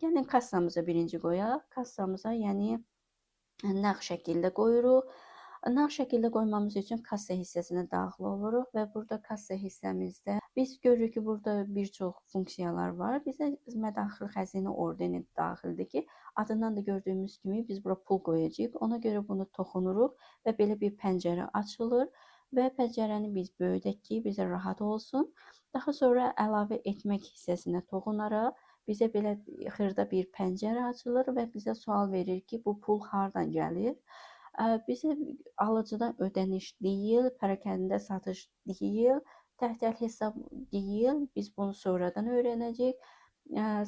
Gəlin kassamızı birinci qoyaq. Kassamıza, yəni nağd şəkildə qoyuruq. Nağd şəkildə qoymamız üçün kassa hissəsinə daxil oluruq və burada kassa hissəmizdə biz görürük ki, burada bir çox funksiyalar var. Bizə mədaxil xəzinə ordeni daxildir ki, adından da gördüyümüz kimi biz bura pul qoyacağıq. Ona görə bunu toxunuruq və belə bir pəncərə açılır və pəncərəni biz böyüdək ki, bizə rahat olsun. Daha sonra əlavə etmək hissəsinə toxunaraq bizə belə xırda bir pəncərə açılır və bizə sual verir ki, bu pul hardan gəlir? Bizə alıcıdan ödəniş deyil, pərakəndə satış deyil, təhtəl hesab deyil. Biz bunu sonradan öyrənəcəyik.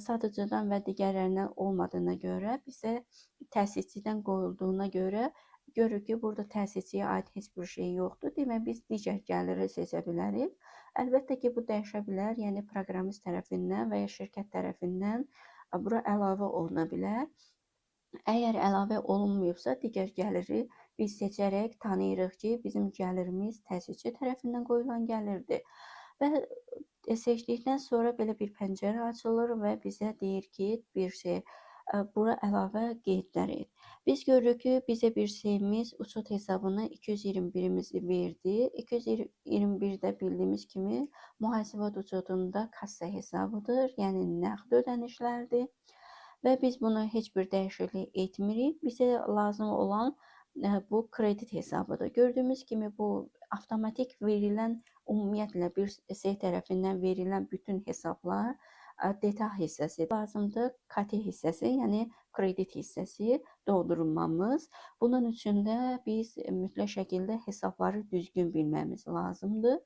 Satıcıdan və digərlərindən olmadığına görə, bizə təsisçidən qoyulduğuna görə görürük ki, burada təsisçiyə aid heç bir şey yoxdur. Demək, biz digər gəliri seçə bilərik. Əlbəttə ki, bu dəyişə bilər, yəni proqramist tərəfindən və ya şirkət tərəfindən bura əlavə oluna bilər. Əgər əlavə olunmayıbsa, digər gəliri biz seçərək tanıyırıq ki, bizim gəlirimiz təsisçi tərəfindən qoyulan gəlirdir. Və seçdikdən sonra belə bir pəncərə açılır və bizə deyir ki, bir şey, bura əlavə qeydlər et. Biz görürük ki, bizə bir şeyimiz uçot hesabına 221-imizi verdi. 221-də bildiyimiz kimi mühasibət uçotunda kassa hesabıdır, yəni nəqd ödənişlərdir. Və biz bunu heç bir dəyişiklik etmirik. Bizə lazım olan bu kredit hesabıdır. Gördüyümüz kimi bu avtomatik verilən, ümumiyyətlə bir şey tərəfindən verilən bütün hesablar detal hissəsi lazımdır. KT hissəsi, yəni kredit hissəsi doldurulmamız. Bunun üçün də biz mütləq şəkildə hesabları düzgün bilməmiz lazımdır.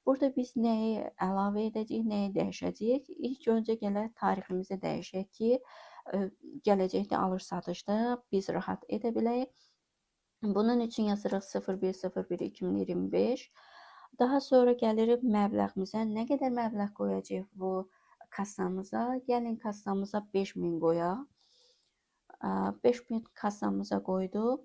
Burada biz nəyi əlavə edəcəyik, nəyi dəyişəcəyik? İlk öncə gələk tariximizi dəyişək ki, gələcəkdə alış-satışda biz rahat edə bilək. Bunun üçün yazırıq 01/01/2025. Daha sonra gəlirik məbləğimizə. Nə qədər məbləğ qoyacağıq bu kassamıza? Gəlin kassamıza 5000 qoyaq. 5000 kassamıza qoyduq.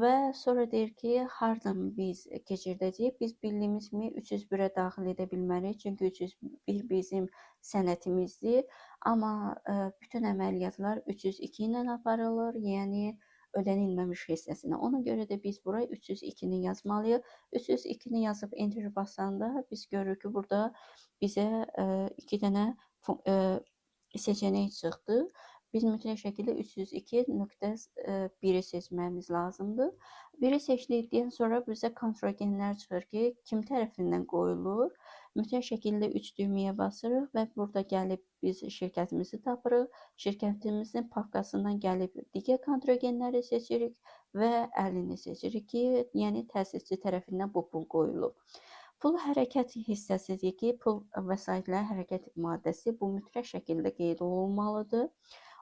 Və sonra deyir ki, hardan biz keçirdəcəyik? Biz bildiyimiz kimi 301-ə daxil edə bilmərik, çünki 301 bizim sənədimizdir. Amma bütün əməliyyatlar 302 ilə aparılır, yəni ödənilməmiş hissəsinə. Ona görə də biz buraya 302-ni yazmalıyıq. 302-ni yazıb enter basanda biz görürük ki, burada bizə 2 dənə seçenek çıxdı. Biz mütləq şəkildə 302.1-i seçmemiz lazımdır. Biri seçdikdən sonra bizə kontrogenlər çıxır ki, kim tərəfindən qoyulur. Mütləq şəkildə 3 düyməyə basırıq və burada gəlib biz şirkətimizi tapırıq. Şirkətimizin papkasından gəlib digər kontrogenləri seçirik və 50-ni seçirik ki, yəni təsisçi tərəfindən bu pul qoyulub. Pul hərəkət hissəsidir ki, pul vəsaitlər hərəkət maddəsi bu mütləq şəkildə qeyd olunmalıdır.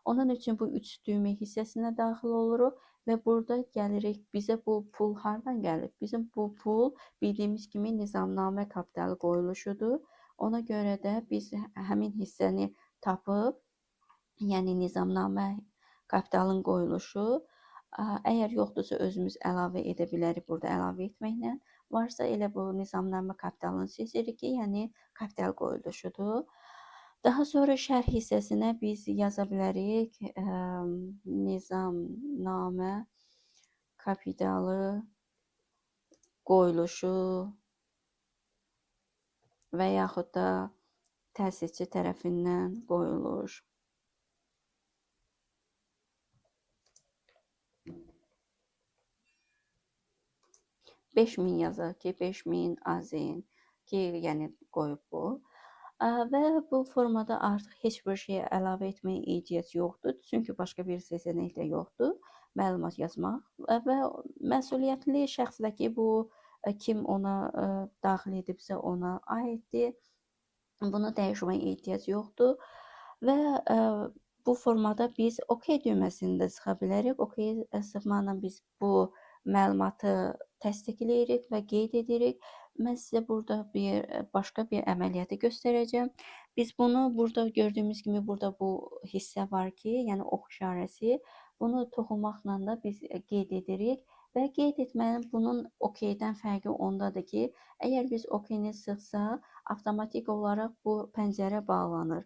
Onun üçün bu 3 düymə hissəsinə daxil oluruq və burada gəlirik, bizə bu pul hardan gəlib? Bizim bu pul bildiyimiz kimi nizamnamə kapitalı qoyuluşudur. Ona görə də biz həmin hissəni tapıb, yəni nizamnamə kapitalın qoyuluşu, əgər yoxdursa özümüz əlavə edə bilərik burada əlavə etməklə. Varsa elə bu nizamnamə kapitalını seçirik ki, yəni kapital qoyuluşudur. Daha sonra şərh hissəsinə biz yaza bilərik nizamnamə kapitalı qoyuluşu və yaxud da təsisçi tərəfindən qoyuluş. $5000 yazaq ki, 5000 AZN ki, yəni qoyub bu. Və bu formada artıq heç bir şey əlavə etməyə ehtiyac yoxdur. Çünki başqa bir seçenek də yoxdur. Məlumat yazmaq və məsuliyyətli şəxsdəki bu kim ona daxil edibsə ona aiddir. Bunu dəyişməyə ehtiyac yoxdur. Və bu formada biz OK düyməsini də sıxa bilərik. OK sıxmaqla biz bu məlumatı təsdiqləyirik və qeyd edirik. Mən sizə burada başqa bir əməliyyatı göstərəcəm. Biz bunu burada gördüyümüz kimi burada bu hissə var ki, yəni ox işarəsi. Bunu toxunmaqla da biz qeyd edirik və qeyd etmənin bunun OK-dən fərqi ondadır ki, əgər biz OK-ni sıxsaq, avtomatik olaraq bu pəncərə bağlanır.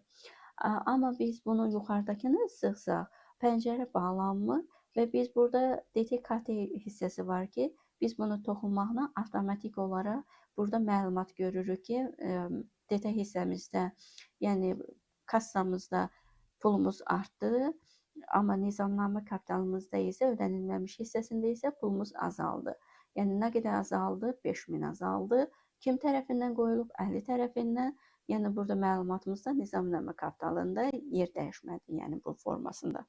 Amma biz bunu yuxarıdakını sıxsaq, pəncərə bağlanmır və biz burada DTKT hissəsi var ki, biz bunu toxunmaqla avtomatik olaraq burada məlumat görürük ki, DT hissəmizdə, yəni kassamızda pulumuz artdı, amma nizamnamə kapitalımızda isə ödənilməmiş hissəsində isə pulumuz azaldı. Yəni nə qədər azaldı? 5000 azaldı. Kim tərəfindən qoyulub? Əhli tərəfindən. Yəni burada məlumatımızda nizamnamə kapitalında yer dəyişmədi, yəni bu formasında.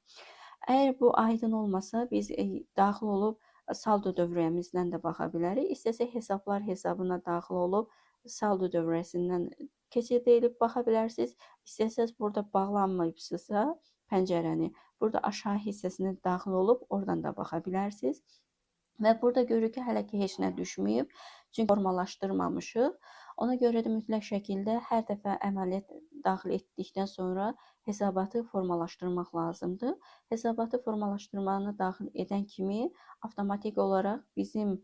Əgər bu aydın olmasa, biz daxil olub saldo dövriyyəmizdən də baxa bilərik. İstəsək hesablar hesabına daxil olub saldo dövriyyəsindən keçid edib baxa bilərsiniz. İstəsəz burada bağlanmayıbsınızsa pəncərəni, burada aşağı hissəsinə daxil olub oradan da baxa bilərsiniz. Və burada görürük ki, hələ ki heç nə düşməyib, çünki formalaşdırmamışıq. Ona görə də mütləq şəkildə hər dəfə əməliyyat daxil etdikdən sonra hesabatı formalaşdırmaq lazımdır. Hesabatı formalaşdırmanı daxil edən kimi avtomatik olaraq bizim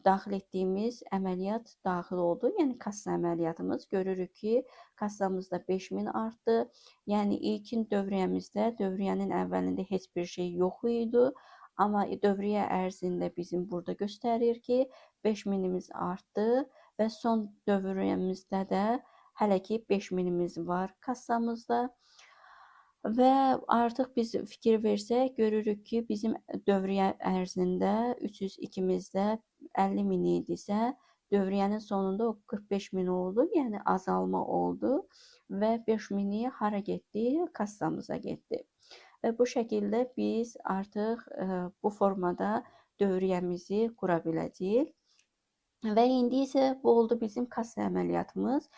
daxil etdiyimiz əməliyyat daxil oldu. Yəni kassa əməliyyatımız. Görürük ki, kassamızda 5000 artdı. Yəni ilkin dövriyyəmizdə dövriyyənin əvvəlində heç bir şey yox idi. Amma dövriyyə ərzində bizim burada göstərir ki, 5000-imiz artdı və son dövriyyəmizdə də hələ ki 5000-imiz var kassamızda. Və artıq biz fikir versək, görürük ki, bizim dövriyyə ərzində 302-mizdə 50.000 idisə, dövriyyənin sonunda o 45.000 oldu, yəni azalma oldu və 5.000-i hara getdi? Kassamıza getdi. Və bu şəkildə biz artıq bu formada dövriyyəmizi qura biləcəyik. Və indi isə bu oldu bizim kassa əməliyyatımız.